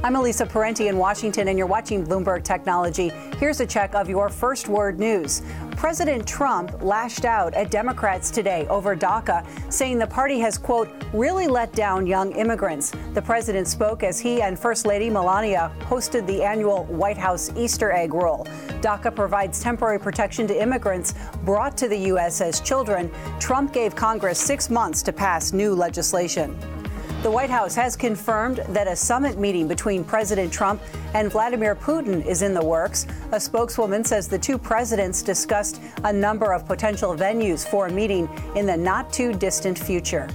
I'm Elisa Parenti in Washington, and you're watching Bloomberg Technology. Here's a check of your first word news. President Trump lashed out at Democrats today over DACA, saying the party has, quote, really let down young immigrants. The president spoke as he and First Lady Melania hosted the annual White House Easter egg roll. DACA provides temporary protection to immigrants brought to the U.S. as children. Trump gave Congress 6 months to pass new legislation. The White House has confirmed that a summit meeting between President Trump and Vladimir Putin is in the works. A spokeswoman says the two presidents discussed a number of potential venues for a meeting in the not-too-distant future.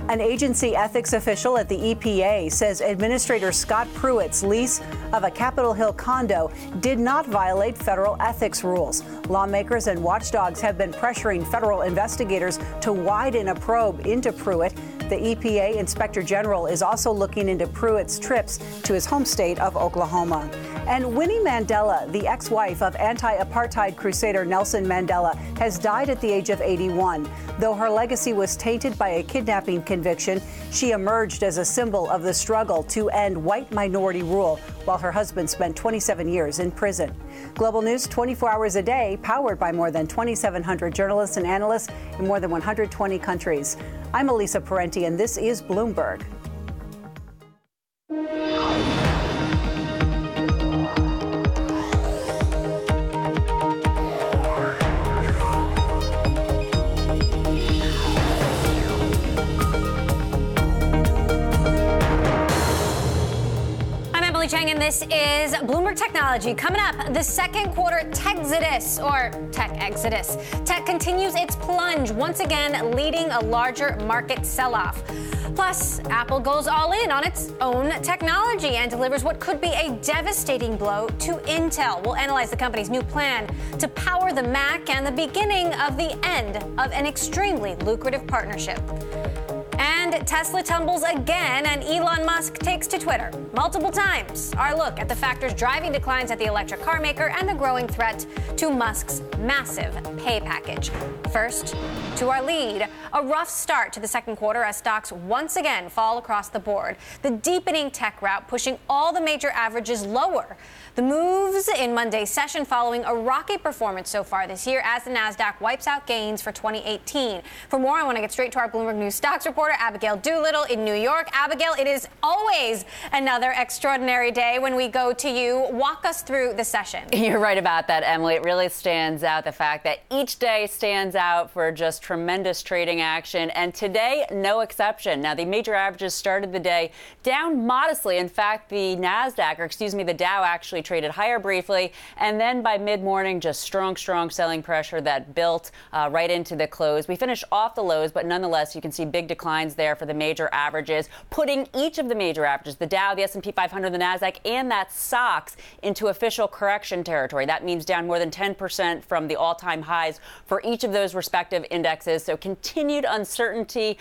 An agency ethics official at the EPA says Administrator Scott Pruitt's lease of a Capitol Hill condo did not violate federal ethics rules. Lawmakers and watchdogs have been pressuring federal investigators to widen a probe into Pruitt. The EPA Inspector General is also looking into Pruitt's trips to his home state of Oklahoma. And Winnie Mandela, the ex-wife of anti-apartheid crusader Nelson Mandela, has died at the age of 81. Though her legacy was tainted by a kidnapping conviction, she emerged as a symbol of the struggle to end white minority rule, while her husband spent 27 years in prison. Global News 24 hours a day, powered by more than 2,700 journalists and analysts in more than 120 countries. I'm Elisa Parenti, and this is Bloomberg. And this is Bloomberg Technology. Coming up, the second quarter Techxodus, or Tech Exodus. Tech continues its plunge, once again leading a larger market sell-off. Plus, Apple goes all in on its own technology and delivers what could be a devastating blow to Intel. We'll analyze the company's new plan to power the Mac and the beginning of the end of an extremely lucrative partnership. And Tesla tumbles again, and Elon Musk takes to Twitter multiple times. Our look at the factors driving declines at the electric car maker and the growing threat to Musk's massive pay package. First, to our lead, a rough start to the second quarter as stocks once again fall across the board. The deepening tech rout pushing all the major averages lower. The moves in Monday's session following a rocky performance so far this year as the Nasdaq wipes out gains for 2018. For more, I want to get straight to our Bloomberg News stocks reporter, Abigail Doolittle in New York. Abigail, it is always another extraordinary day when we go to you. Walk us through the session. You're right about that, Emily. It really stands out, the fact that each day stands out for just tremendous trading action, and today, no exception. Now, the major averages started the day down modestly. In fact, the the Dow actually traded higher briefly, and then by mid-morning, just strong selling pressure that built right into the close. We finished off the lows, but nonetheless, you can see big declines there for the major averages, putting each of the major averages, the Dow, the S&P 500, the Nasdaq, and that SOX into official correction territory. That means down more than 10% from the all-time highs for each of those respective indexes. So continued uncertainty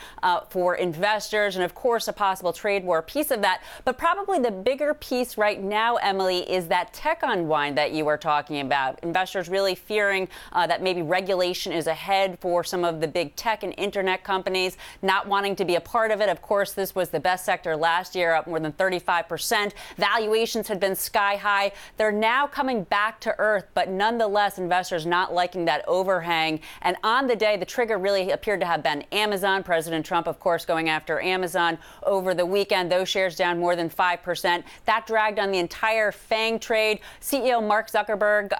for investors, and of course, a possible trade war piece of that. But probably the bigger piece right now, Emily, is that tech unwind that you were talking about. Investors really fearing that maybe regulation is ahead for some of the big tech and internet companies, not wanting to be a part of it. Of course, this was the best sector last year, up more than 35%. Valuations had been sky high. They're now coming back to earth, but nonetheless, investors not liking that overhang. And on the day, the trigger really appeared to have been Amazon. President Trump, of course, going after Amazon over the weekend. Those shares down more than 5%. That dragged on the entire FANG trade. CEO Mark Zuckerberg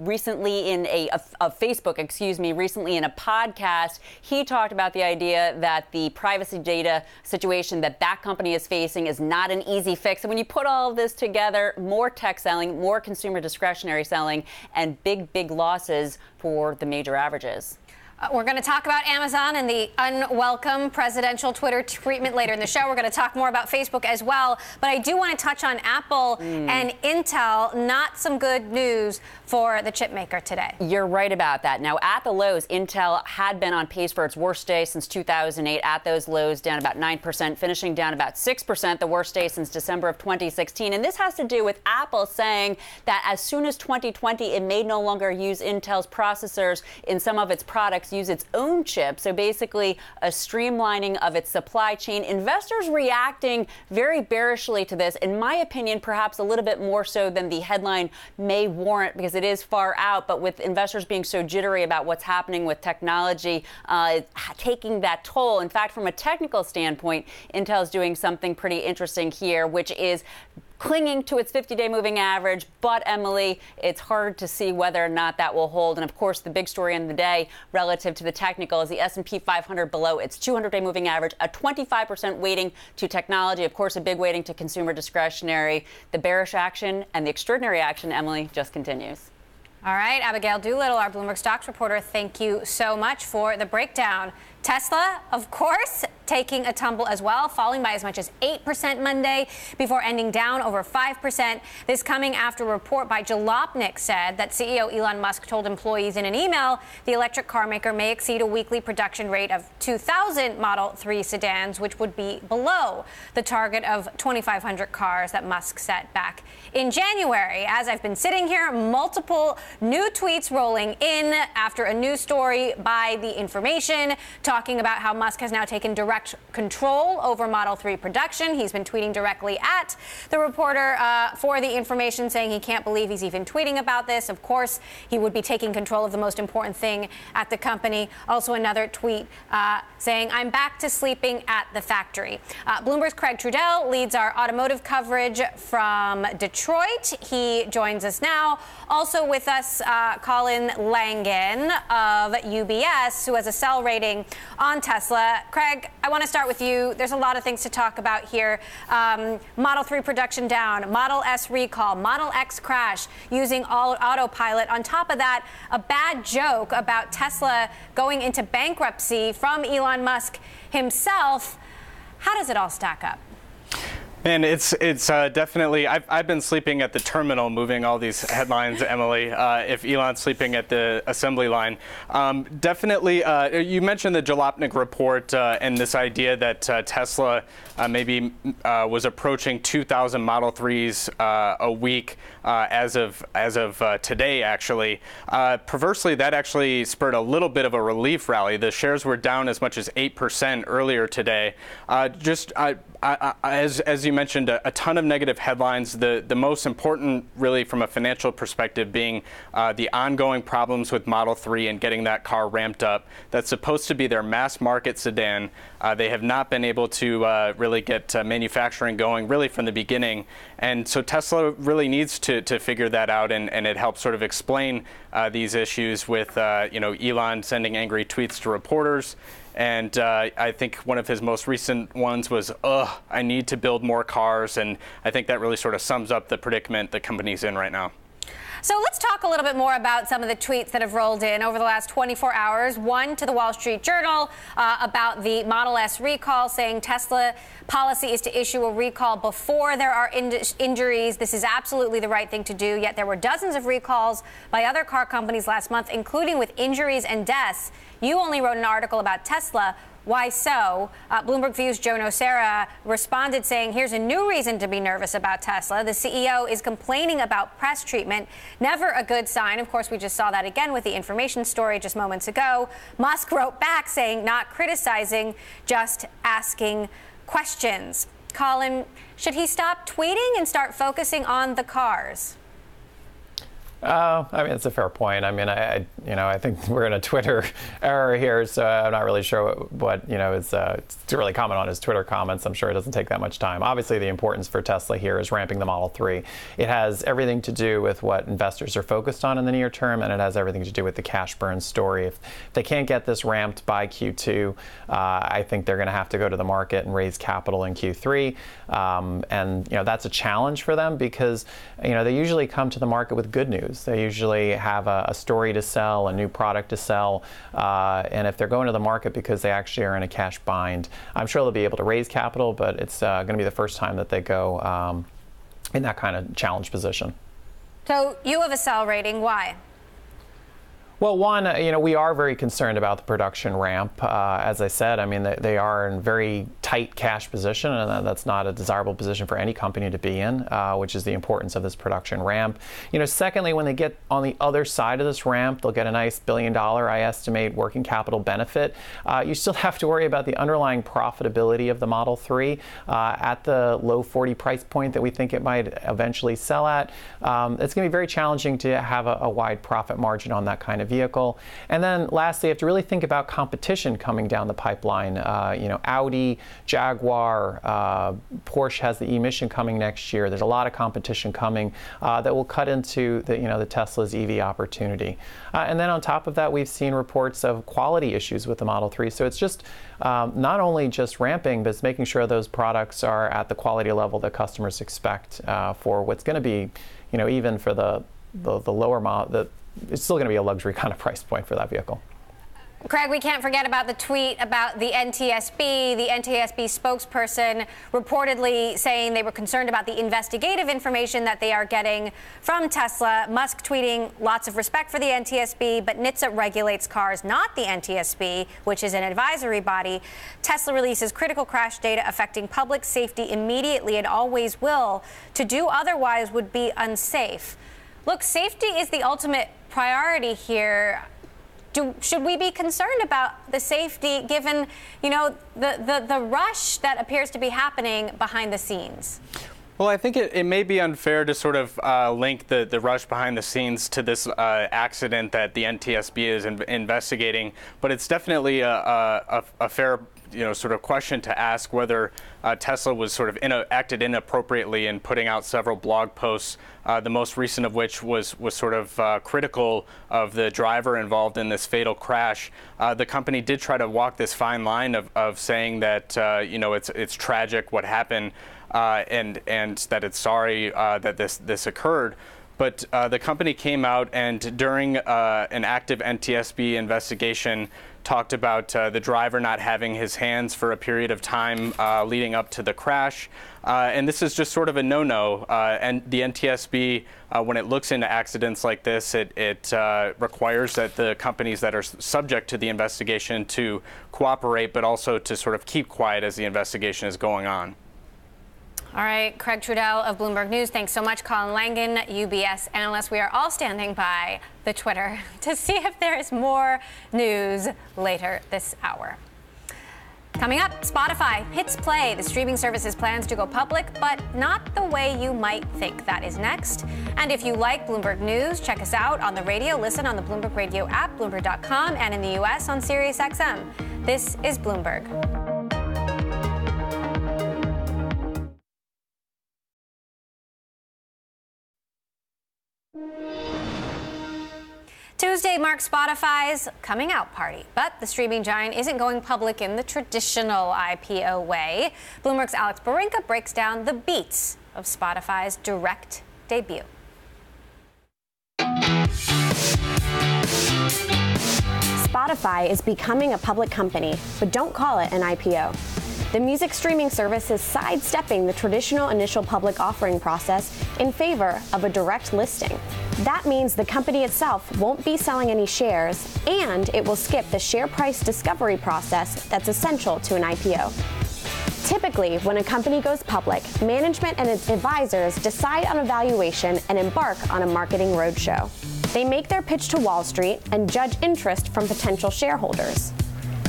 recently in recently in a podcast, he talked about the idea that the privacy data situation that company is facing is not an easy fix. And when you put all of this together, more tech selling, more consumer discretionary selling, and big losses for the major averages. We're going to talk about Amazon and the unwelcome presidential Twitter treatment later in the show. We're going to talk more about Facebook as well. But I do want to touch on Apple and Intel. Not some good news for the chip maker today. You're right about that. Now, at the lows, Intel had been on pace for its worst day since 2008. At those lows, down about 9%, finishing down about 6%, the worst day since December of 2016. And this has to do with Apple saying that as soon as 2020, it may no longer use Intel's processors in some of its products perhaps use its own chip. So basically a streamlining of its supply chain. Investors reacting very bearishly to this, in my opinion, perhaps a little bit more so than the headline may warrant, because it is far out. But with investors being so jittery about what's happening with technology, taking that toll. In fact, from a technical standpoint, Intel is doing something pretty interesting here, which is clinging to its 50-day moving average. But, Emily, it's hard to see whether or not that will hold. And, of course, the big story in the day relative to the technical is the S&P 500 below its 200-day moving average, a 25% weighting to technology, of course, a big weighting to consumer discretionary. The bearish action and the extraordinary action, Emily, just continues. All right, Abigail Doolittle, our Bloomberg Stocks reporter, thank you so much for the breakdown. Tesla, of course, taking a tumble as well, falling by as much as 8% Monday before ending down over 5%. This coming after a report by Jalopnik said that CEO Elon Musk told employees in an email the electric car maker may exceed a weekly production rate of 2,000 Model 3 sedans, which would be below the target of 2,500 cars that Musk set back in January. As I've been sitting here, multiple new tweets rolling in after a news story by The Information talking about how Musk has now taken direct control over Model 3 production. He's been tweeting directly at the reporter for The Information, saying he can't believe he's even tweeting about this. Of course, he would be taking control of the most important thing at the company. Also another tweet saying, I'm back to sleeping at the factory. Bloomberg's Craig Trudell leads our automotive coverage from Detroit. He joins us now. Also with us, Colin Langan of UBS, who has a sell rating on Tesla. Craig, I want to start with you. There's a lot of things to talk about here. Model 3 production down, Model S recall, Model X crash using autopilot. On top of that, a bad joke about Tesla going into bankruptcy from Elon Musk himself. How does it all stack up? And it's definitely, I've been sleeping at the terminal moving all these headlines, Emily, if Elon's sleeping at the assembly line. Definitely, you mentioned the Jalopnik report and this idea that Tesla maybe was approaching 2,000 Model 3s a week as of today, actually. Perversely, that actually spurred a little bit of a relief rally. The shares were down as much as 8% earlier today. As you mentioned, a ton of negative headlines. The most important, really, from a financial perspective, being the ongoing problems with Model 3 and getting that car ramped up. That's supposed to be their mass market sedan. They have not been able to really get manufacturing going, really, from the beginning. And so Tesla really needs to figure that out, and it helps sort of explain these issues with Elon sending angry tweets to reporters. And I think one of his most recent ones was, I need to build more cars. And I think that really sort of sums up the predicament the company's in right now. So let's talk a little bit more about some of the tweets that have rolled in over the last 24 hours. One to the Wall Street Journal about the Model S recall, saying Tesla policy is to issue a recall before there are injuries. This is absolutely the right thing to do. Yet there were dozens of recalls by other car companies last month, including with injuries and deaths. You only wrote an article about Tesla. Why so? Bloomberg View's Joe Nocera responded saying, here's a new reason to be nervous about Tesla. The CEO is complaining about press treatment. Never a good sign. Of course, we just saw that again with the Information story just moments ago. Musk wrote back saying, not criticizing, just asking questions. Colin, should he stop tweeting and start focusing on the cars? I mean, it's a fair point. I mean, I think we're in a Twitter era here, so I'm not really sure what is to really comment on his Twitter comments. I'm sure it doesn't take that much time. Obviously, the importance for Tesla here is ramping the Model 3. It has everything to do with what investors are focused on in the near term, and it has everything to do with the cash burn story. If they can't get this ramped by Q2, I think they're going to have to go to the market and raise capital in Q3, and that's a challenge for them because they usually come to the market with good news. They usually have a story to sell, a new product to sell, and if they're going to the market because they actually are in a cash bind, I'm sure they'll be able to raise capital, but it's going to be the first time that they go in that kind of challenge position. So you have a sell rating. Why? Well, one, we are very concerned about the production ramp. As I said, I mean, they are in very tight cash position, and that's not a desirable position for any company to be in, which is the importance of this production ramp. Secondly, when they get on the other side of this ramp, they'll get a nice $1 billion, I estimate, working capital benefit. You still have to worry about the underlying profitability of the Model 3 at the low 40 price point that we think it might eventually sell at. It's going to be very challenging to have a wide profit margin on that kind of vehicle. And then lastly, you have to really think about competition coming down the pipeline. Audi, Jaguar, Porsche has the emission coming next year. There's a lot of competition coming that will cut into the Tesla's EV opportunity. And then on top of that, we've seen reports of quality issues with the Model 3. So it's just not only just ramping, but it's making sure those products are at the quality level that customers expect for what's going to be, even for the lower model, it's still going to be a luxury kind of price point for that vehicle. Craig, we can't forget about the tweet about the NTSB. The NTSB spokesperson reportedly saying they were concerned about the investigative information that they are getting from Tesla. Musk tweeting lots of respect for the NTSB, but NHTSA regulates cars, not the NTSB, which is an advisory body. Tesla releases critical crash data affecting public safety immediately and always will. To do otherwise would be unsafe. Look, safety is the ultimate priority here. Should we be concerned about the safety given, the rush that appears to be happening behind the scenes? Well, I think it may be unfair to sort of link the rush behind the scenes to this accident that the NTSB is investigating, but it's definitely a fair sort of question to ask whether Tesla was sort of acted inappropriately in putting out several blog posts, the most recent of which was sort of critical of the driver involved in this fatal crash. The company did try to walk this fine line of saying that it's tragic what happened and that it's sorry that this occurred. But the company came out and during an active NTSB investigation talked about the driver not having his hands for a period of time leading up to the crash. And this is just sort of a no-no. And the NTSB, when it looks into accidents like this, it requires that the companies that are subject to the investigation to cooperate, but also to sort of keep quiet as the investigation is going on. All right, Craig Trudell of Bloomberg News. Thanks so much, Colin Langan, UBS analyst. We are all standing by the Twitter to see if there is more news later this hour. Coming up, Spotify hits play. The streaming service's plans to go public, but not the way you might think. That is next. And if you like Bloomberg News, check us out on the radio. Listen on the Bloomberg Radio app, Bloomberg.com, and in the U.S. on SiriusXM. This is Bloomberg. Tuesday marks Spotify's coming out party, but the streaming giant isn't going public in the traditional IPO way. Bloomberg's Alex Barinka breaks down the beats of Spotify's direct debut. Spotify is becoming a public company, but don't call it an IPO. The music streaming service is sidestepping the traditional initial public offering process in favor of a direct listing. That means the company itself won't be selling any shares, and it will skip the share price discovery process that's essential to an IPO. Typically, when a company goes public, management and its advisors decide on a valuation and embark on a marketing roadshow. They make their pitch to Wall Street and judge interest from potential shareholders.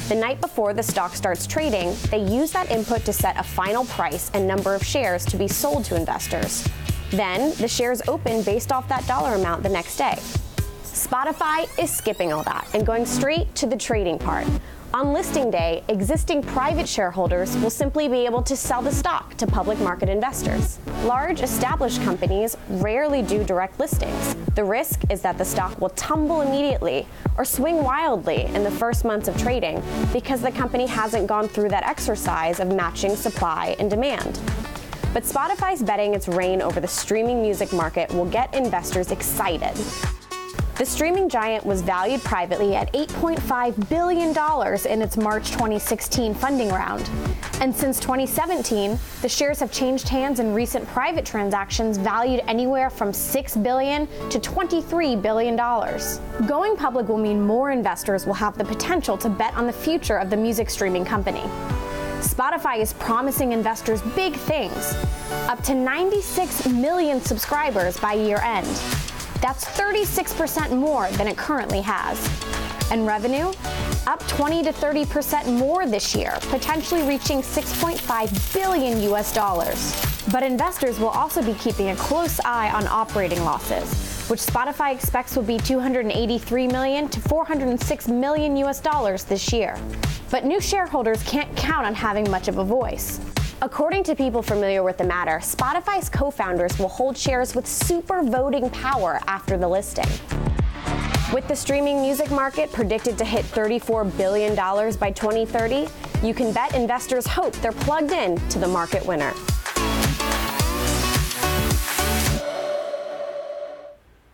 The night before the stock starts trading, they use that input to set a final price and number of shares to be sold to investors. Then, the shares open based off that dollar amount the next day. Spotify is skipping all that and going straight to the trading part. On listing day, existing private shareholders will simply be able to sell the stock to public market investors. Large established companies rarely do direct listings. The risk is that the stock will tumble immediately or swing wildly in the first months of trading because the company hasn't gone through that exercise of matching supply and demand. But Spotify's betting its reign over the streaming music market will get investors excited. The streaming giant was valued privately at $8.5 billion in its March 2016 funding round. And since 2017, the shares have changed hands in recent private transactions valued anywhere from $6 billion to $23 billion. Going public will mean more investors will have the potential to bet on the future of the music streaming company. Spotify is promising investors big things, up to 96 million subscribers by year end. That's 36% more than it currently has. And revenue, up 20 to 30% more this year, potentially reaching $6.5 billion US. But investors will also be keeping a close eye on operating losses, which Spotify expects will be $283 million to $406 million US this year. But new shareholders can't count on having much of a voice. According to people familiar with the matter, Spotify's co-founders will hold shares with super voting power after the listing. With the streaming music market predicted to hit $34 billion by 2030, you can bet investors hope they're plugged in to the market winner.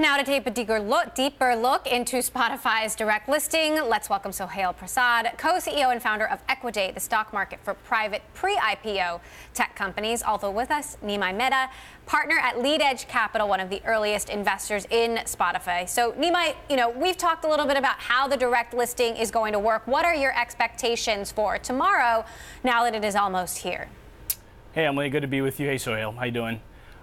Now to take a deeper look into Spotify's direct listing, let's welcome Sohail Prasad, co-CEO and founder of Equidate, the stock market for private pre-IPO tech companies. Also with us, Nimai Mehta, partner at Lead Edge Capital, one of the earliest investors in Spotify. So Nimai, we've talked a little bit about how the direct listing is going to work. What are your expectations for tomorrow now that it is almost here? Hey, Emily, good to be with you. Hey, Sohail, how you doing?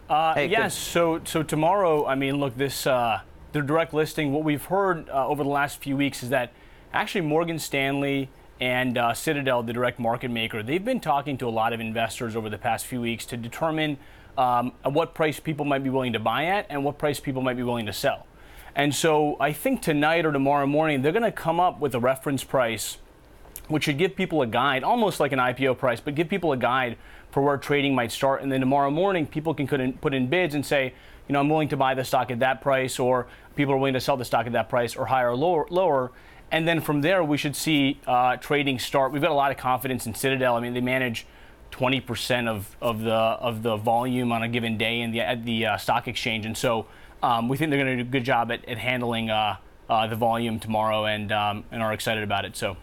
Hey, yes, so tomorrow, look, the direct listing, what we've heard over the last few weeks is that actually Morgan Stanley and Citadel, the direct market maker, they've been talking to a lot of investors over the past few weeks to determine at what price people might be willing to buy at and what price people might be willing to sell. And so I think tonight or tomorrow morning, they're going to come up with a reference price which should give people a guide, almost like an IPO price, but give people a guide for where trading might start. And then tomorrow morning, people can put in bids and say, I'm willing to buy the stock at that price, or people are willing to sell the stock at that price, or higher or lower. And then from there, we should see trading start. We've got a lot of confidence in Citadel. They manage 20% of the volume on a given day at the stock exchange. And so we think they're going to do a good job at handling the volume tomorrow and are excited about it. So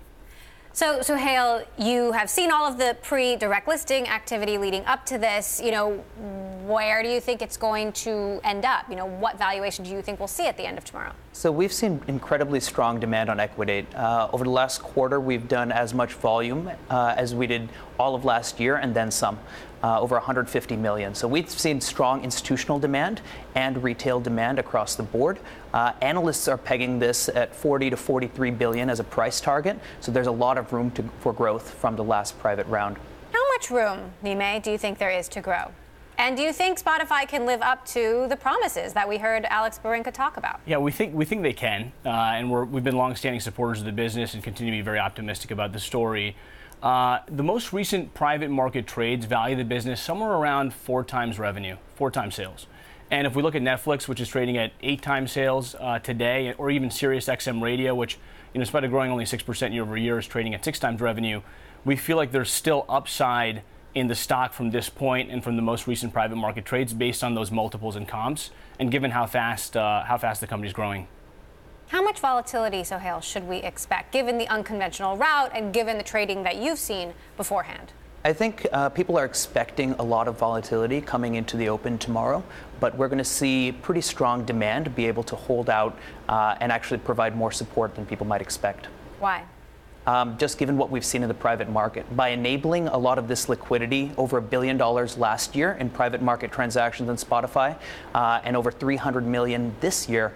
Hale, you have seen all of the pre-direct listing activity leading up to this. Where do you think it's going to end up? What valuation do you think we'll see at the end of tomorrow? So we've seen incredibly strong demand on Equidate. Over the last quarter, we've done as much volume as we did all of last year and then some. Over 150 million. So we've seen strong institutional demand and retail demand across the board. Analysts are pegging this at 40 to 43 billion as a price target. So there's a lot of room for growth from the last private round. How much room, Nimai, do you think there is to grow? And do you think Spotify can live up to the promises that we heard Alex Barinka talk about? Yeah, we think they can, and we've been long-standing supporters of the business and continue to be very optimistic about the story. The most recent private market trades value the business somewhere around 4 times revenue, 4 times sales. And if we look at Netflix, which is trading at 8 times sales today, or even SiriusXM Radio, which, in spite of growing only 6% year over year, is trading at 6 times revenue, we feel like there's still upside in the stock from this point and from the most recent private market trades based on those multiples and comps, and given how fast the company's growing. How much volatility, Sohail, should we expect, given the unconventional route and given the trading that you've seen beforehand? I think people are expecting a lot of volatility coming into the open tomorrow, but we're going to see pretty strong demand be able to hold out and actually provide more support than people might expect. Why? Just given what we've seen in the private market. By enabling a lot of this liquidity, over $1 billion last year in private market transactions in Spotify, and over 300 million this year,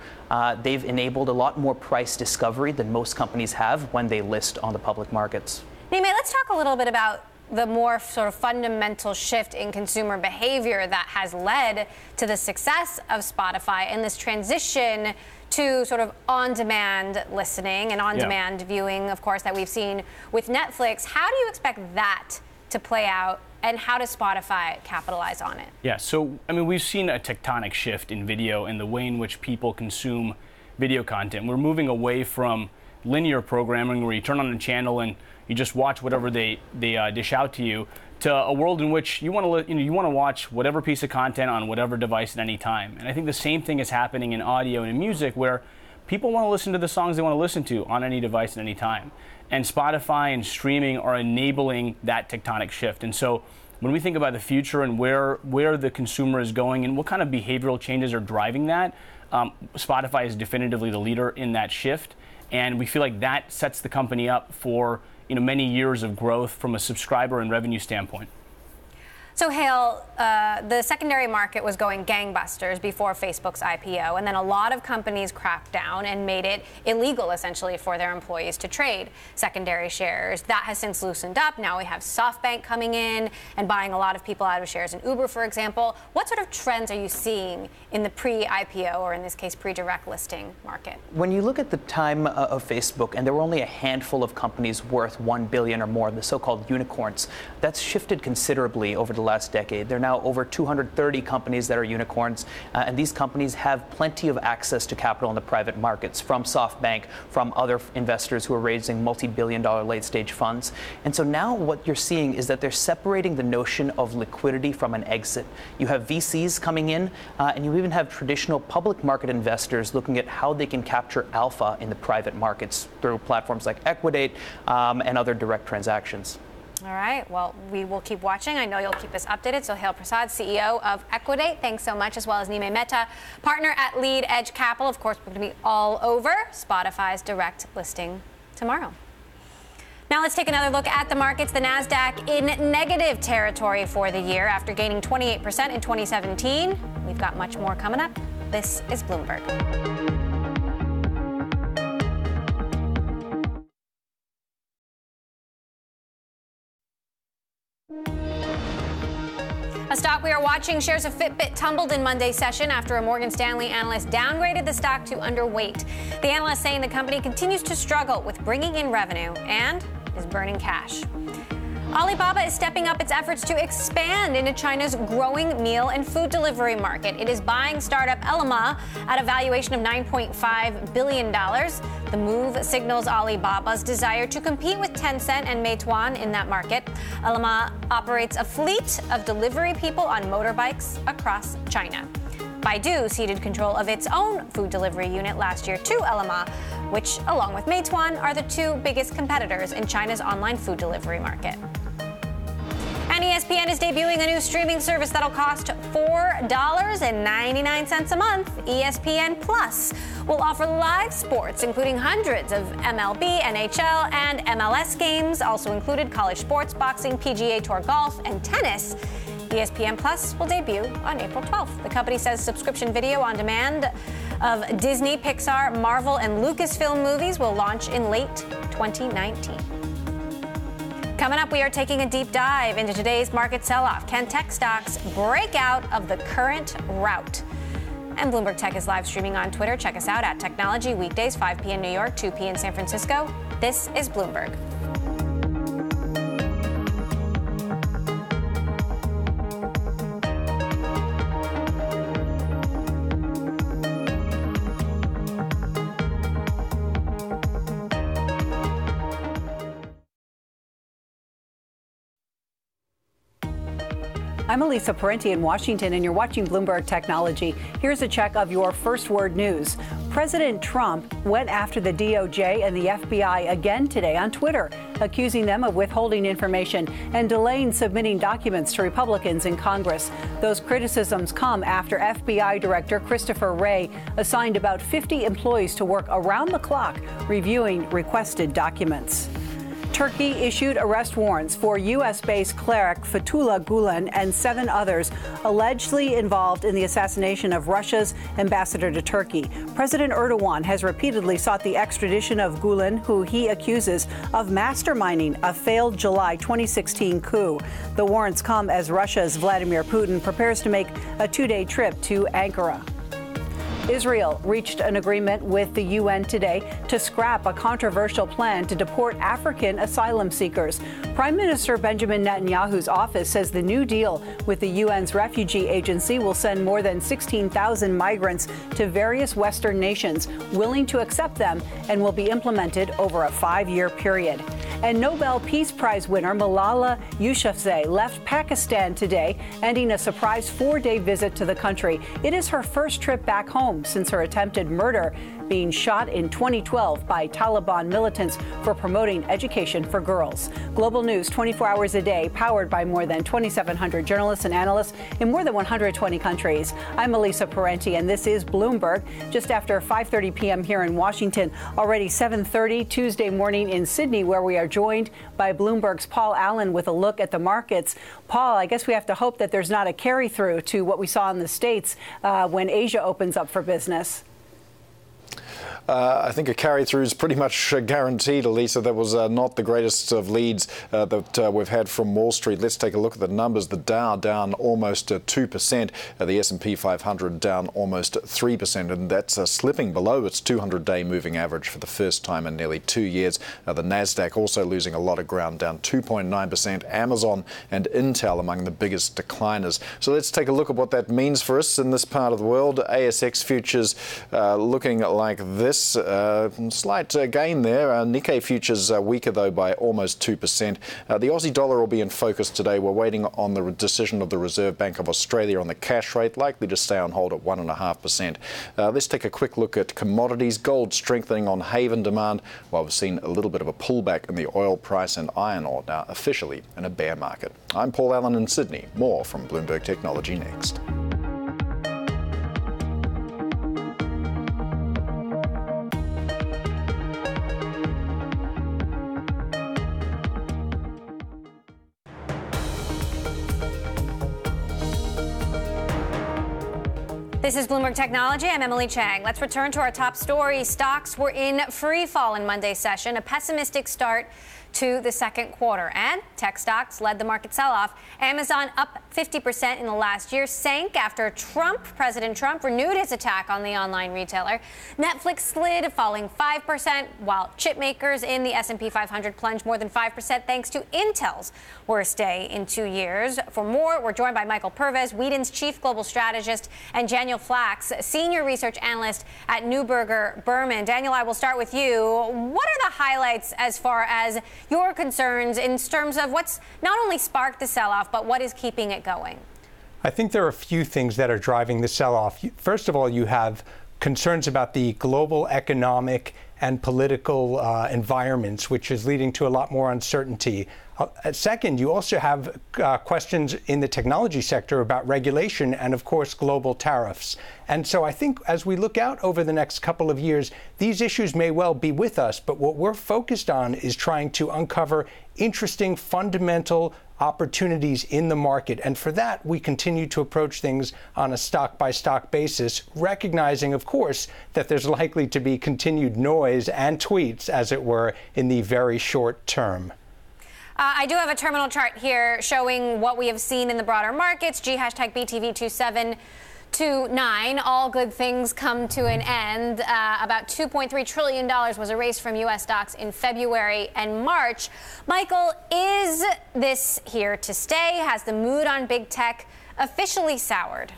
they've enabled a lot more price discovery than most companies have when they list on the public markets. Nimai, let's talk a little bit about the more sort of fundamental shift in consumer behavior that has led to the success of Spotify and this transition to sort of on-demand listening and on-demand viewing, of course, that we've seen with Netflix. How do you expect that to play out, and how does Spotify capitalize on it? Yeah, so, we've seen a tectonic shift in video and the way in which people consume video content. We're moving away from linear programming where you turn on a channel and you just watch whatever they dish out to you, to a world in which you want to watch whatever piece of content on whatever device at any time. And I think the same thing is happening in audio and in music, where people want to listen to the songs they want to listen to on any device at any time. And Spotify and streaming are enabling that tectonic shift. And so when we think about the future and where the consumer is going and what kind of behavioral changes are driving that, Spotify is definitively the leader in that shift. And we feel like that sets the company up for many years of growth from a subscriber and revenue standpoint. So, Hale, the secondary market was going gangbusters before Facebook's IPO, and then a lot of companies cracked down and made it illegal, essentially, for their employees to trade secondary shares. That has since loosened up. Now we have SoftBank coming in and buying a lot of people out of shares in Uber, for example. What sort of trends are you seeing in the pre-IPO, or in this case, pre-direct listing market? When you look at the time of Facebook, and there were only a handful of companies worth $1 billion or more, the so-called unicorns, that's shifted considerably over the last decade. There are now over 230 companies that are unicorns, and these companies have plenty of access to capital in the private markets from SoftBank, from other investors who are raising multi-billion-dollar late-stage funds. And so now what you're seeing is that they're separating the notion of liquidity from an exit. You have VCs coming in, and you even have traditional public market investors looking at how they can capture alpha in the private markets through platforms like Equidate and other direct transactions. All right. Well, we will keep watching. I know you'll keep us updated. So, Hale Prasad, CEO of Equidate, thanks so much, as well as Nime Mehta, partner at Lead Edge Capital. Of course, we're going to be all over Spotify's direct listing tomorrow. Now let's take another look at the markets. The Nasdaq in negative territory for the year after gaining 28% in 2017. We've got much more coming up. This is Bloomberg. A stock we are watching, shares of Fitbit tumbled in Monday's session after a Morgan Stanley analyst downgraded the stock to underweight. The analyst saying the company continues to struggle with bringing in revenue and is burning cash. Alibaba is stepping up its efforts to expand into China's growing meal and food delivery market. It is buying startup Ele.me at a valuation of $9.5 billion. The move signals Alibaba's desire to compete with Tencent and Meituan in that market. Ele.me operates a fleet of delivery people on motorbikes across China. Baidu ceded control of its own food delivery unit last year to Ele.me, which, along with Meituan, are the two biggest competitors in China's online food delivery market. And ESPN is debuting a new streaming service that'll cost $4.99 a month. ESPN Plus will offer live sports, including hundreds of MLB, NHL, and MLS games, also included college sports, boxing, PGA Tour golf, and tennis. ESPN Plus will debut on April 12th. The company says subscription video on demand of Disney, Pixar, Marvel, and Lucasfilm movies will launch in late 2019. Coming up, we are taking a deep dive into today's market sell-off. Can tech stocks break out of the current rout? And Bloomberg Tech is live streaming on Twitter. Check us out at Technology, weekdays 5 p.m. New York, 2 p.m. in San Francisco. This is Bloomberg. I'm Elisa Parenti in Washington, and you're watching Bloomberg Technology. Here's a check of your first word news. President Trump went after the DOJ and the FBI again today on Twitter, accusing them of withholding information and delaying submitting documents to Republicans in Congress. Those criticisms come after FBI Director Christopher Wray assigned about 50 employees to work around the clock reviewing requested documents. Turkey issued arrest warrants for U.S.-based cleric Fethullah Gulen and 7 others allegedly involved in the assassination of Russia's ambassador to Turkey. President Erdogan has repeatedly sought the extradition of Gulen, who he accuses of masterminding a failed July 2016 coup. The warrants come as Russia's Vladimir Putin prepares to make a 2-day trip to Ankara. Israel reached an agreement with the UN today to scrap a controversial plan to deport African asylum seekers. Prime Minister Benjamin Netanyahu's office says the new deal with the UN's refugee agency will send more than 16,000 migrants to various Western nations willing to accept them and will be implemented over a 5-year period. And Nobel Peace Prize winner Malala Yousafzai left Pakistan today, ending a surprise 4-day visit to the country. It is her first trip back home since her attempted murder being shot in 2012 by Taliban militants for promoting education for girls. Global news 24 hours a day, powered by more than 2,700 journalists and analysts in more than 120 countries. I'm Elisa Parenti, and this is Bloomberg. Just after 5:30 p.m. here in Washington, already 7:30 Tuesday morning in Sydney, where we are joined by Bloomberg's Paul Allen with a look at the markets. Paul, I guess we have to hope that there's not a carry-through to what we saw in the States when Asia opens up for business. I think a carry-through is pretty much guaranteed, Elisa. That was not the greatest of leads that we've had from Wall Street. Let's take a look at the numbers. The Dow down almost 2%, the S&P 500 down almost 3%, and that's slipping below its 200-day moving average for the first time in nearly 2 years. The Nasdaq also losing a lot of ground, down 2.9%. Amazon and Intel among the biggest decliners. So let's take a look at what that means for us in this part of the world. ASX futures looking like this. Slight gain there. Nikkei futures weaker, though, by almost 2%. The Aussie dollar will be in focus today. We're waiting on the decision of the Reserve Bank of Australia on the cash rate, likely to stay on hold at 1.5%. Let's take a quick look at commodities. Gold strengthening on haven demand, while we've seen a little bit of a pullback in the oil price, and iron ore now officially in a bear market. I'm Paul Allen in Sydney. More from Bloomberg Technology next. This is Bloomberg Technology. I'm Emily Chang. Let's return to our top story. Stocks were in free fall in Monday's session, a pessimistic start to the second quarter. And tech stocks led the market sell-off. Amazon up 50% in the last year, sank after President Trump renewed his attack on the online retailer. Netflix slid, falling 5%, while chip makers in the S&P 500 plunged more than 5% thanks to Intel's worst day in 2 years. For more, we're joined by Michael Purves, Whedon's chief global strategist, and Daniel Flax, senior research analyst at Neuberger Berman. Daniel, I will start with you. What are the highlights as far as your concerns in terms of what's not only sparked the sell-off, but what is keeping it going? I think there are a few things that are driving the sell-off. First of all, you have concerns about the global economic and political environments, which is leading to a lot more uncertainty. Second, you also have questions in the technology sector about regulation and, of course, global tariffs. And so I think as we look out over the next couple of years, these issues may well be with us. But what we're focused on is trying to uncover interesting fundamental opportunities in the market. And for that, we continue to approach things on a stock-by-stock basis, recognizing, of course, that there's likely to be continued noise and tweets, as it were, in the very short term. I do have a terminal chart here showing what we have seen in the broader markets. G#hashtag BTV 2729. All good things come to an end. About $2.3 trillion was erased from U.S. stocks in February and March. Michael, is this here to stay? Has the mood on big tech officially soured?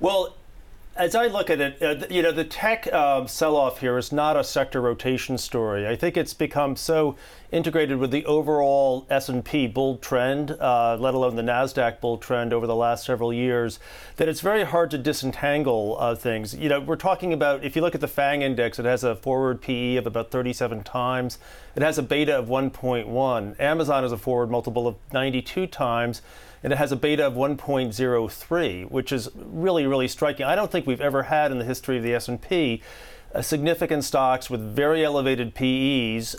Well, as I look at it, the tech sell-off here is not a sector rotation story. I think it's become so integrated with the overall S&P bull trend, let alone the Nasdaq bull trend over the last several years, that it's very hard to disentangle things. We're talking about, if you look at the FANG index, it has a forward PE of about 37 times. It has a beta of 1.1. Amazon has a forward multiple of 92 times. And it has a beta of 1.03, which is really, really striking. I don't think we've ever had in the history of the S&P significant stocks with very elevated PEs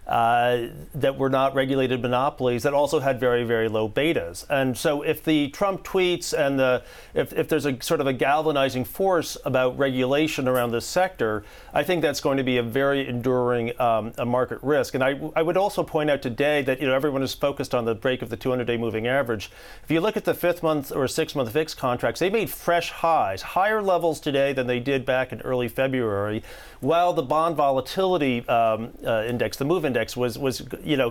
that were not regulated monopolies that also had very, very low betas. And so if the Trump tweets and if there's a sort of a galvanizing force about regulation around this sector, I think that's going to be a very enduring a market risk. And I would also point out today that everyone is focused on the break of the 200-day moving average. If you look at the 5-month or 6-month VIX contracts, they made fresh highs, higher levels today than they did back in early February, while the bond volatility index, the MOVE index, was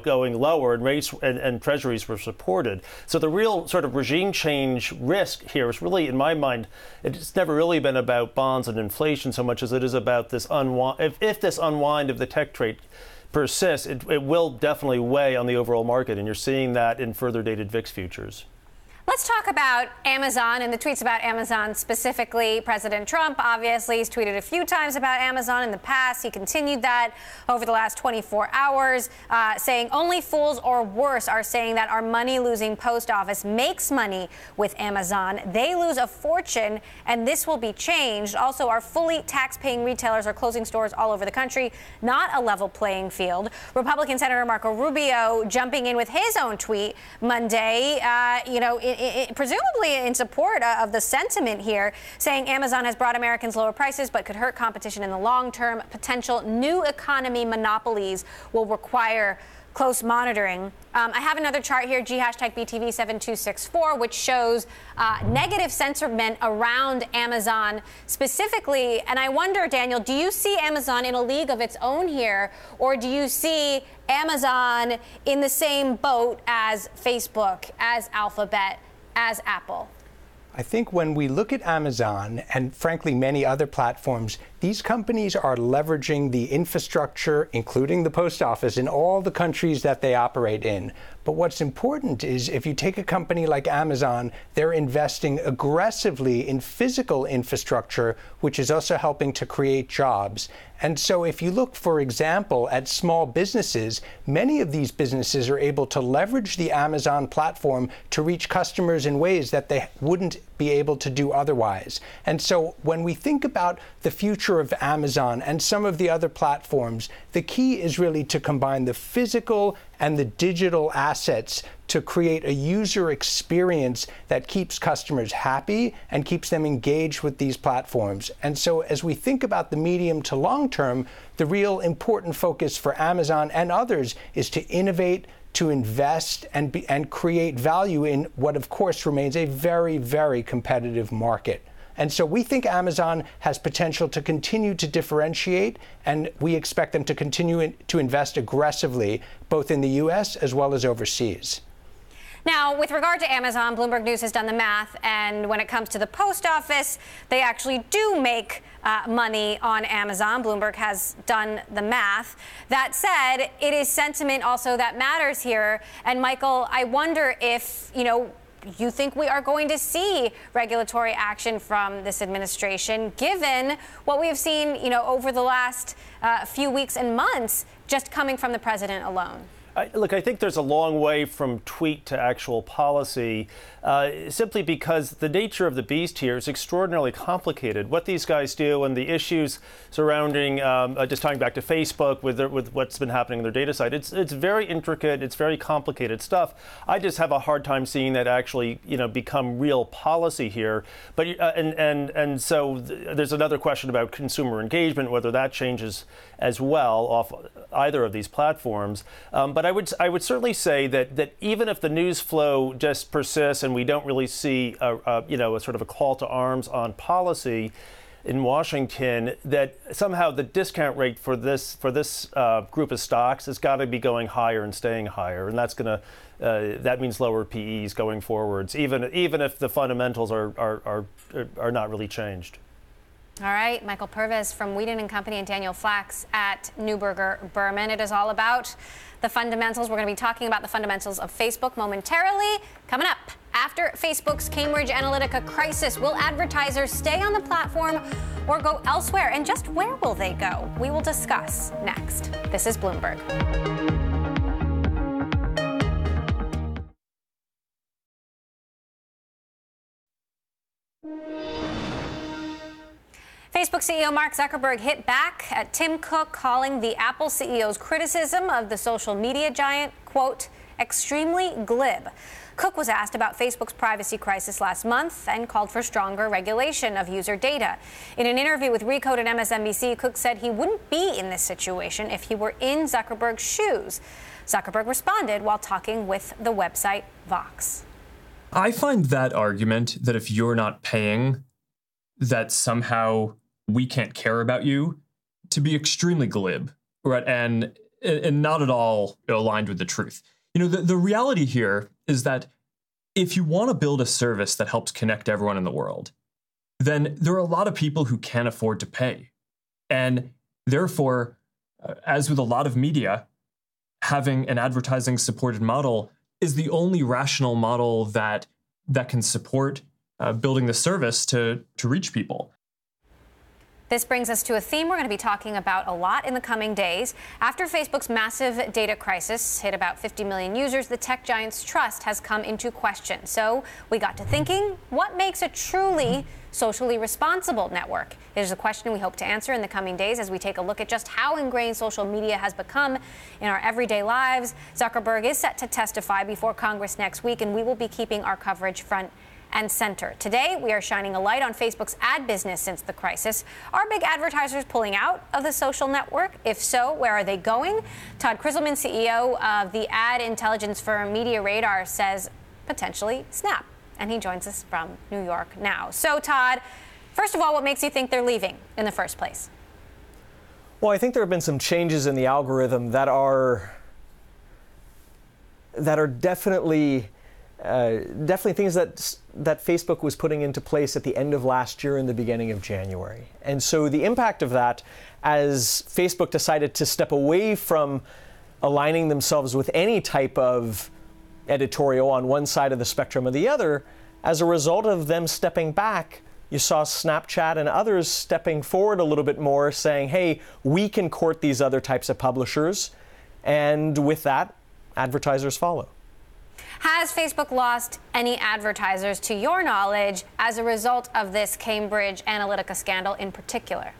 going lower, and rates and treasuries were supported. So the real sort of regime change risk here is really, in my mind, it's never really been about bonds and inflation so much as it is about this unwind. If this unwind of the tech trade persists, it will definitely weigh on the overall market, and you're seeing that in further dated VIX futures. Let's talk about Amazon and the tweets about Amazon specifically. President Trump obviously has tweeted a few times about Amazon in the past. He continued that over the last 24 hours, saying only fools or worse are saying that our money-losing post office makes money with Amazon. They lose a fortune, and this will be changed. Also, our fully tax-paying retailers are closing stores all over the country. Not a level playing field. Republican Senator Marco Rubio jumping in with his own tweet Monday, presumably in support of the sentiment here, saying Amazon has brought Americans lower prices but could hurt competition in the long term. Potential new economy monopolies will require close monitoring. I have another chart here, #BTV7264, which shows negative sentiment around Amazon specifically. And I wonder, Daniel, do you see Amazon in a league of its own here, or do you see Amazon in the same boat as Facebook, as Alphabet, as Apple? I think when we look at Amazon and frankly many other platforms, these companies are leveraging the infrastructure, including the post office, in all the countries that they operate in. But what's important is if you take a company like Amazon, they're investing aggressively in physical infrastructure, which is also helping to create jobs. And so if you look, for example, at small businesses, many of these businesses are able to leverage the Amazon platform to reach customers in ways that they wouldn't be able to do otherwise. And so when we think about the future of Amazon and some of the other platforms, the key is really to combine the physical and the digital assets to create a user experience that keeps customers happy and keeps them engaged with these platforms. And so as we think about the medium to long term, the real important focus for Amazon and others is to innovate, to invest and create value in what, of course, remains a very, very competitive market. And so we think Amazon has potential to continue to differentiate, and we expect them to continue to invest aggressively, both in the U.S. as well as overseas. Now, with regard to Amazon, Bloomberg News has done the math, and when it comes to the post office, they actually do make money on Amazon. Bloomberg has done the math. That said, it is sentiment also that matters here. And Michael, I wonder if, you think we are going to see regulatory action from this administration, given what we have seen, over the last few weeks and months, just coming from the president alone? Look, I think there's a long way from tweet to actual policy, simply because the nature of the beast here is extraordinarily complicated. What these guys do and the issues surrounding, just tying back to Facebook with what's been happening on their data side, it's very intricate, it's very complicated stuff. I just have a hard time seeing that actually, become real policy here. But and so there's another question about consumer engagement, whether that changes as well off either of these platforms. But I would certainly say that even if the news flow just persists and we don't really see a sort of a call to arms on policy in Washington, that somehow the discount rate for this group of stocks has got to be going higher and staying higher, and that's going to that means lower PEs going forwards, even if the fundamentals are not really changed. All right, Michael Purvis from Wheaton & Company and Daniel Flax at Neuberger Berman. It is all about the fundamentals. We're going to be talking about the fundamentals of Facebook momentarily. Coming up, after Facebook's Cambridge Analytica crisis, will advertisers stay on the platform or go elsewhere? And just where will they go? We will discuss next. This is Bloomberg. Facebook CEO Mark Zuckerberg hit back at Tim Cook, calling the Apple CEO's criticism of the social media giant, quote, extremely glib. Cook was asked about Facebook's privacy crisis last month and called for stronger regulation of user data. In an interview with Recode and MSNBC, Cook said he wouldn't be in this situation if he were in Zuckerberg's shoes. Zuckerberg responded while talking with the website Vox. I find that argument that if you're not paying, that somehow we can't care about you, to be extremely glib, right? And not at all aligned with the truth. The reality here is that if you want to build a service that helps connect everyone in the world, then there are a lot of people who can't afford to pay. And therefore, as with a lot of media, having an advertising supported model is the only rational model that that can support building the service to reach people. This brings us to a theme we're going to be talking about a lot in the coming days. After Facebook's massive data crisis hit about 50 million users, the tech giant's trust has come into question. So we got to thinking, what makes a truly socially responsible network? It is a question we hope to answer in the coming days as we take a look at just how ingrained social media has become in our everyday lives. Zuckerberg is set to testify before Congress next week, and we will be keeping our coverage front and center. Today, we are shining a light on Facebook's ad business since the crisis. Are big advertisers pulling out of the social network? If so, where are they going? Todd Kriselman, CEO of the ad intelligence firm Media Radar, says potentially Snap. And he joins us from New York now. So, Todd, first of all, what makes you think they're leaving in the first place? Well, I think there have been some changes in the algorithm that are definitely things that Facebook was putting into place at the end of last year and the beginning of January. And so the impact of that, as Facebook decided to step away from aligning themselves with any type of editorial on one side of the spectrum or the other, as a result of them stepping back, you saw Snapchat and others stepping forward a little bit more, saying, hey, we can court these other types of publishers. And with that, advertisers follow. Has Facebook lost any advertisers, to your knowledge, as a result of this Cambridge Analytica scandal in particular?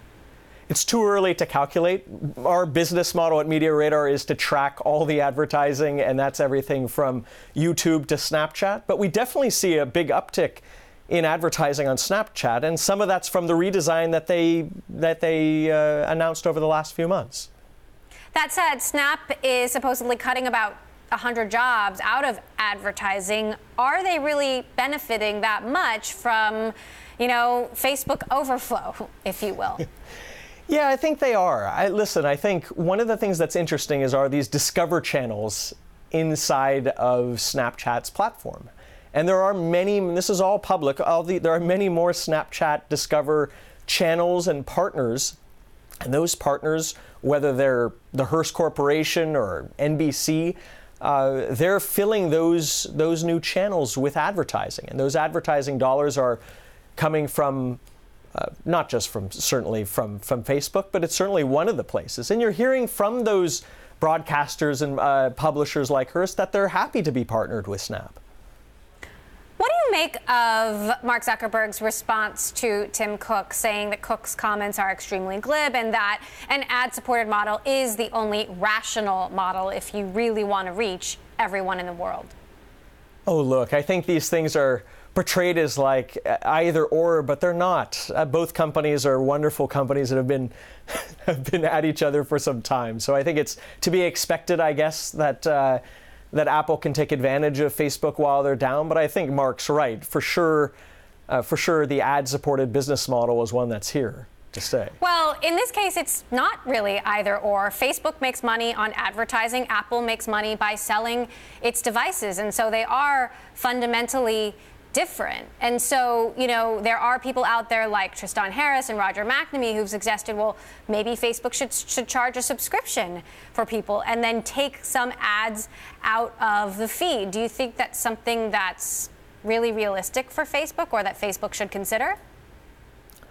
It's too early to calculate. Our business model at Media Radar is to track all the advertising, and that's everything from YouTube to Snapchat. But we definitely see a big uptick in advertising on Snapchat, and some of that's from the redesign that they announced over the last few months. That said, Snap is supposedly cutting about 100 jobs out of advertising. Are they really benefiting that much from, Facebook overflow, if you will? Yeah, I think they are. Listen, I think one of the things that's interesting are these Discover channels inside of Snapchat's platform. And there are many, this is all public, there are many more Snapchat Discover channels and partners. And those partners, whether they're the Hearst Corporation or NBC, they're filling those new channels with advertising. And those advertising dollars are coming from not just certainly from Facebook, but it's certainly one of the places. And you're hearing from those broadcasters and publishers like Hearst that they're happy to be partnered with Snap. What do you make of Mark Zuckerberg's response to Tim Cook, saying that Cook's comments are extremely glib and that an ad-supported model is the only rational model if you really want to reach everyone in the world? Oh, look, I think these things are portrayed as like either or, but they're not. Both companies are wonderful companies that have been at each other for some time. So I think it's to be expected, I guess, that Apple can take advantage of Facebook while they're down. But I think Mark's right. For sure, the ad-supported business model is one that's here to stay. Well, in this case, it's not really either or. Facebook makes money on advertising. Apple makes money by selling its devices. And so they are fundamentally different. And so, there are people out there like Tristan Harris and Roger McNamee who've suggested, well, maybe Facebook should charge a subscription for people and then take some ads out of the feed. Do you think that's something that's really realistic for Facebook or that Facebook should consider?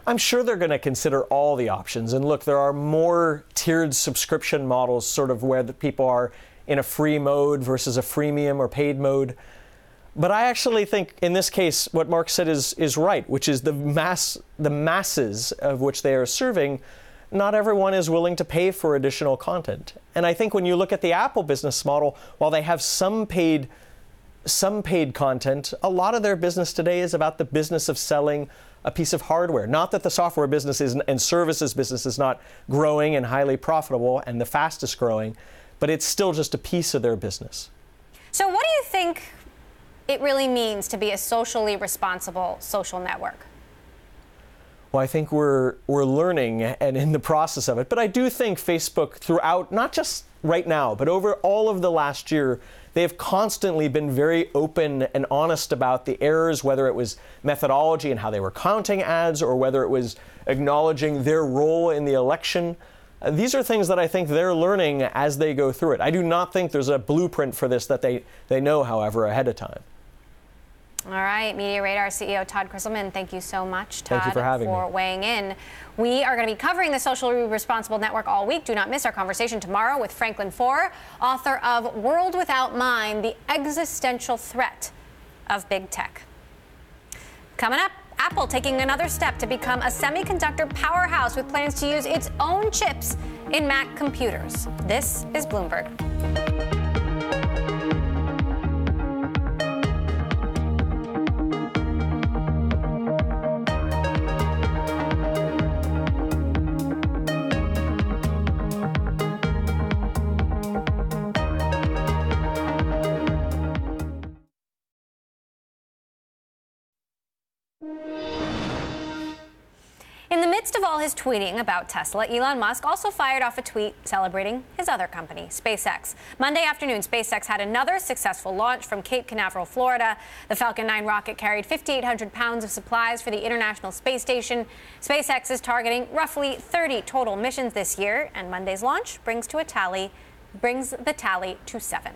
I'm sure they're going to consider all the options. And look, there are more tiered subscription models, sort of where the people are in a free mode versus a freemium or paid mode. But I actually think in this case, what Mark said is right, which is the masses of which they are serving, not everyone is willing to pay for additional content. And I think when you look at the Apple business model, while they have some paid content, a lot of their business today is about the business of selling a piece of hardware. Not that the software business and services business is not growing and highly profitable and the fastest growing, but it's still just a piece of their business. So what do you think it really means to be a socially responsible social network? Well, I think we're learning and in the process of it. But I do think Facebook throughout, not just right now, but over all of the last year, they have constantly been very open and honest about the errors, whether it was methodology and how they were counting ads or whether it was acknowledging their role in the election. These are things that I think they're learning as they go through it. I do not think there's a blueprint for this that they know, however, ahead of time. All right, Media Radar CEO Todd Krisselman, thank you so much, Todd, thank you for weighing in. We are going to be covering the socially responsible network all week. Do not miss our conversation tomorrow with Franklin Foer, author of World Without Mind, The Existential Threat of Big Tech. Coming up, Apple taking another step to become a semiconductor powerhouse with plans to use its own chips in Mac computers. This is Bloomberg. In the midst of all his tweeting about Tesla, Elon Musk also fired off a tweet celebrating his other company, SpaceX. Monday afternoon, SpaceX had another successful launch from Cape Canaveral, Florida. The Falcon 9 rocket carried 5,800 pounds of supplies for the International Space Station. SpaceX is targeting roughly 30 total missions this year, and Monday's launch brings the tally to 7.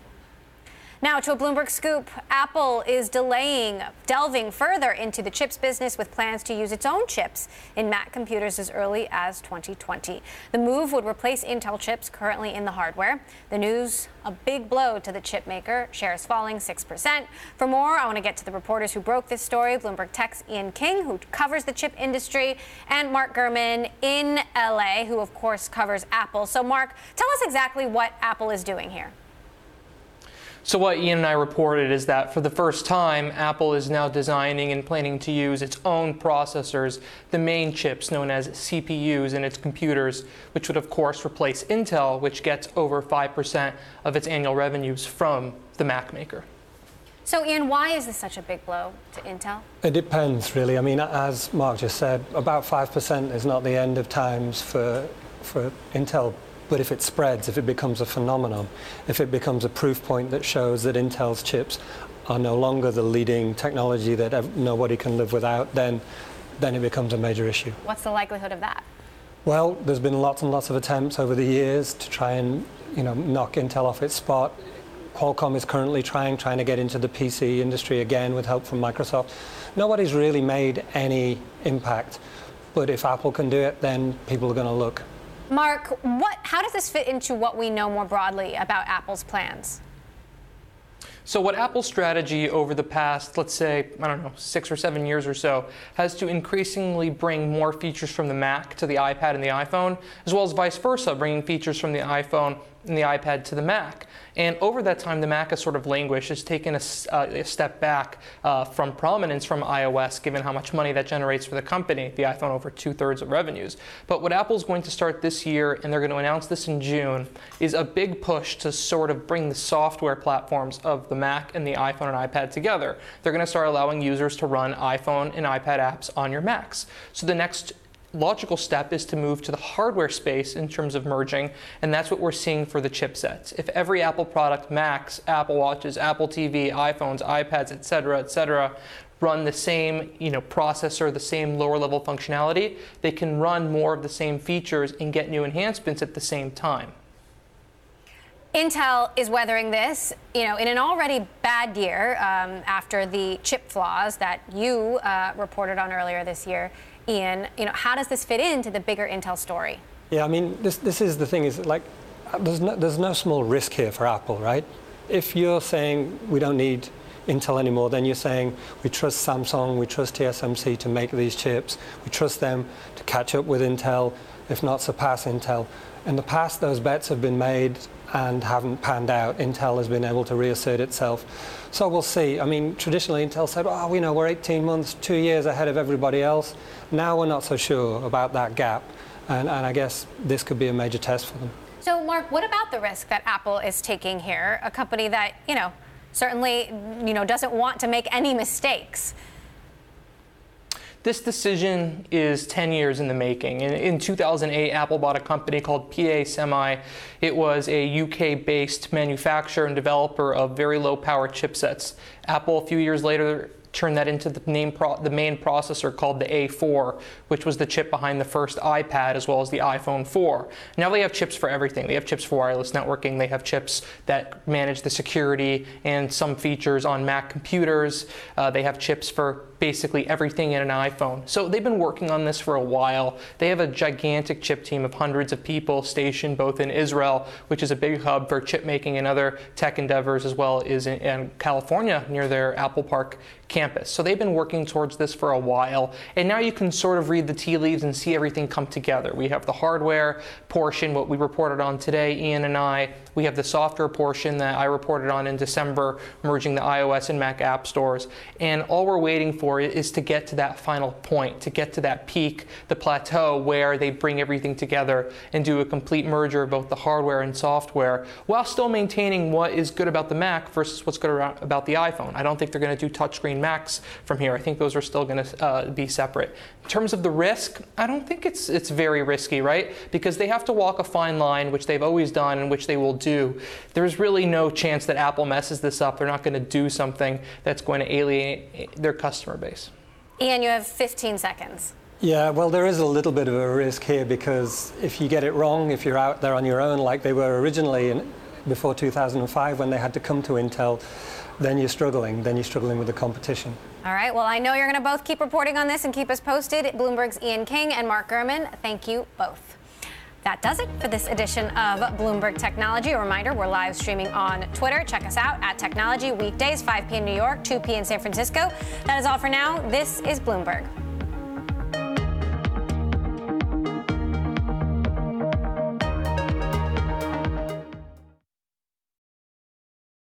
Now to a Bloomberg scoop. Apple is delving further into the chips business with plans to use its own chips in Mac computers as early as 2020. The move would replace Intel chips currently in the hardware. The news, a big blow to the chip maker, shares falling 6%. For more, I want to get to the reporters who broke this story. Bloomberg Tech's Ian King, who covers the chip industry, and Mark Gurman in LA, who of course covers Apple. So Mark, tell us exactly what Apple is doing here. So what Ian and I reported is that for the first time, Apple is now designing and planning to use its own processors, the main chips known as CPUs in its computers, which would of course replace Intel, which gets over 5% of its annual revenues from the Mac maker. So Ian, why is this such a big blow to Intel? It depends, really. I mean, as Mark just said, about 5% is not the end of times for Intel. But if it spreads, if it becomes a phenomenon, if it becomes a proof point that shows that Intel's chips are no longer the leading technology that nobody can live without, then it becomes a major issue. What's the likelihood of that? Well, there's been lots and lots of attempts over the years to try and knock Intel off its spot. Qualcomm is currently trying to get into the PC industry again with help from Microsoft. Nobody's really made any impact. But if Apple can do it, then people are going to look. Mark, how does this fit into what we know more broadly about Apple's plans? So what Apple's strategy over the past, let's say, 6 or 7 years or so, has to increasingly bring more features from the Mac to the iPad and the iPhone, as well as vice versa, bringing features from the iPhone and the iPad to the Mac. And over that time, the Mac has sort of languished, has taken a step back from prominence from iOS, given how much money that generates for the company, the iPhone over 2/3 of revenues. But what Apple's going to start this year, and they're going to announce this in June, is a big push to sort of bring the software platforms of the Mac and the iPhone and iPad together. They're going to start allowing users to run iPhone and iPad apps on your Macs. So the next logical step is to move to the hardware space in terms of merging, and that's what we're seeing for the chipsets. If every Apple product, Macs, Apple Watches, Apple TV, iPhones, iPads, etc., run the same processor, the same lower level functionality, they can run more of the same features and get new enhancements at the same time. Intel is weathering this, in an already bad year after the chip flaws that you reported on earlier this year. Ian, how does this fit into the bigger Intel story? Yeah, I mean, this is the thing, is like, there's no small risk here for Apple, right? If you're saying we don't need Intel anymore, then you're saying we trust Samsung, we trust TSMC to make these chips, we trust them to catch up with Intel, if not surpass Intel. In the past, those bets have been made and haven't panned out. Intel has been able to reassert itself. So we'll see. I mean, traditionally Intel said, we're 18 months, 2 years ahead of everybody else. Now we're not so sure about that gap. And I guess this could be a major test for them. So Mark, what about the risk that Apple is taking here? A company that, certainly, doesn't want to make any mistakes. This decision is 10 years in the making. In 2008, Apple bought a company called PA Semi. It was a UK-based manufacturer and developer of very low-power chipsets. Apple, a few years later, turned that into the main processor called the A4, which was the chip behind the first iPad as well as the iPhone 4. Now they have chips for everything. They have chips for wireless networking. They have chips that manage the security and some features on Mac computers. They have chips for basically everything in an iPhone. So they've been working on this for a while. They have a gigantic chip team of hundreds of people stationed both in Israel, which is a big hub for chip making and other tech endeavors, as well as in California near their Apple Park campus. So they've been working towards this for a while, and now you can sort of read the tea leaves and see everything come together. We have the hardware portion, what we reported on today, Ian and I. We have the software portion that I reported on in December, merging the iOS and Mac app stores. And all we're waiting for is to get to that final point, to get to that peak, the plateau where they bring everything together and do a complete merger of both the hardware and software, while still maintaining what is good about the Mac versus what's good about the iPhone. I don't think they're going to do touchscreen Macs from here. I think those are still going to be separate. In terms of the risk, I don't think it's very risky, right? Because they have to walk a fine line, which they've always done and which they will do. There's really no chance that Apple messes this up. They're not going to do something that's going to alienate their customer base. Ian, you have 15 seconds. Yeah, well, there is a little bit of a risk here, because if you get it wrong, if you're out there on your own like they were originally before 2005 when they had to come to Intel, then you're struggling. Then you're struggling with the competition. All right. Well, I know you're going to both keep reporting on this and keep us posted. Bloomberg's Ian King and Mark Gurman, thank you both. That does it for this edition of Bloomberg Technology. A reminder, we're live streaming on Twitter. Check us out at Technology, weekdays, 5 p.m. New York, 2 p.m. in San Francisco. That is all for now. This is Bloomberg.